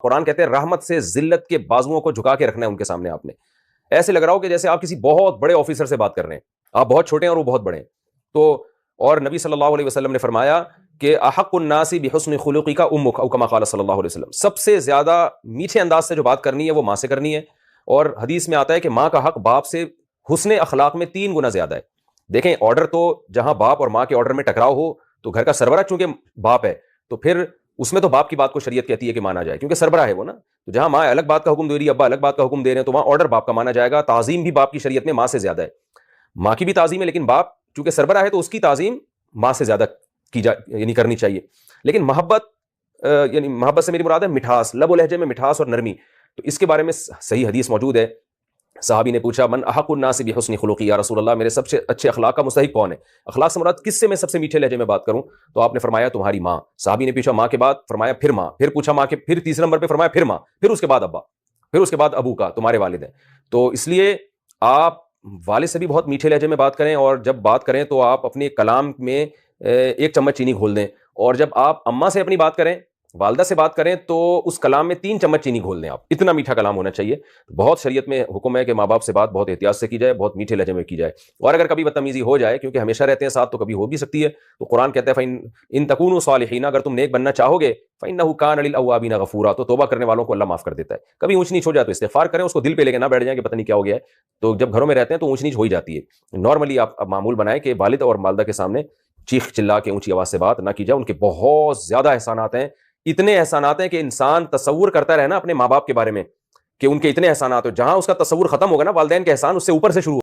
قرآن کہتے ہیں رحمت سے ذلت کے بازوؤں کو جھکا کے رکھنا ہے ان کے سامنے. آپ نے ایسے لگ رہا ہو کہ جیسے آپ کسی بہت بڑے آفیسر سے بات کر رہے ہیں, آپ بہت چھوٹے ہیں اور وہ بہت بڑے ہیں. تو اور نبی صلی اللہ علیہ وسلم نے فرمایا کہ احق الناس بحسن خلقی کا امک، او کما قال صلی اللہ علیہ وسلم, سب سے زیادہ میٹھے انداز سے جو بات کرنی ہے وہ ماں سے کرنی ہے. اور حدیث میں آتا ہے کہ ماں کا حق باپ سے حسن اخلاق میں 3 گنا زیادہ ہے. دیکھیں آرڈر تو جہاں باپ اور ماں کے آرڈر میں ٹکراؤ ہو تو گھر کا سربراہ چونکہ باپ ہے تو پھر اس میں تو باپ کی بات کو شریعت کہتی ہے کہ مانا جائے کیونکہ سربراہ ہے وہ نا. تو جہاں ماں الگ بات کا حکم دے رہی ہے, ابا الگ بات کا حکم دے رہے ہیں, تو وہاں آرڈر باپ کا مانا جائے گا. تعظیم بھی باپ کی شریعت میں ماں سے زیادہ ہے. ماں کی بھی تعظیم ہے لیکن باپ چونکہ سربراہ ہے تو اس کی تعظیم ماں سے زیادہ یعنی کرنی چاہیے. لیکن محبت یعنی محبت سے میری مراد ہے مٹھاس, لب و لہجے میں مٹھاس اور نرمی. تو اس کے بارے میں صحیح حدیث موجود ہے. صحابی نے پوچھا من احق الناس بحسن خلقی, یا رسول اللہ میرے سب سے اچھے اخلاق کا مستحق کون ہے؟ اخلاق سے مراد کس سے میں سب سے میٹھے لہجے میں بات کروں؟ تو آپ نے فرمایا تمہاری ماں. صحابی نے پوچھا ماں کے بعد؟ فرمایا پھر ماں. پھر پوچھا ماں کے, پھر تیسرے نمبر پہ فرمایا پھر ماں, پھر اس کے بعد ابا, پھر اس کے بعد ابو کا, تمہارے والد ہیں. تو اس لیے آپ والد سے بھی بہت میٹھے لہجے میں بات کریں, اور جب بات کریں تو آپ اپنے کلام میں 1 چمچ چینی گھول دیں, اور جب آپ اماں سے اپنی بات کریں, والدہ سے بات کریں, تو اس کلام میں 3 چمچ چینی گھول دیں. آپ اتنا میٹھا کلام ہونا چاہیے. بہت شریعت میں حکم ہے کہ ماں باپ سے بات بہت احتیاط سے کی جائے, بہت میٹھے لہجے میں کی جائے. اور اگر کبھی بدتمیزی ہو جائے, کیونکہ ہمیشہ رہتے ہیں ساتھ تو کبھی ہو بھی سکتی ہے, تو قرآن کہتا ہے فَإِن إِن تَكُونُوا صَالِحِينَ, اگر تم نیک بننا چاہو گے, فَإِنَّهُ كَانَ لِلْأَوَّابِينَ غَفُورًا, تو توبہ کرنے والوں کو اللہ معاف کر دیتا ہے. کبھی اونچ نیچ ہو جائے تو استغفار کریں, اس کو دل پہ لے کے نہ بیٹھ جائیں کہ پتہ نہیں کیا ہو گیا ہے. تو جب گھروں میں رہتے ہیں تو اونچ نیچ ہو ہی جاتی ہے. نارملی آپ معمول بنائیں کہ والد اور والدہ کے سامنے چیخ چلا کے اونچی آواز سے بات نہ کی جائے. ان کے بہت زیادہ احسانات ہیں, اتنے احسانات ہیں کہ انسان تصور کرتا رہے نا اپنے ماں باپ کے بارے میں کہ ان کے اتنے احسانات ہو, جہاں اس کا تصور ختم ہوگا نا والدین کے احسان, اس سے اوپر سے شروع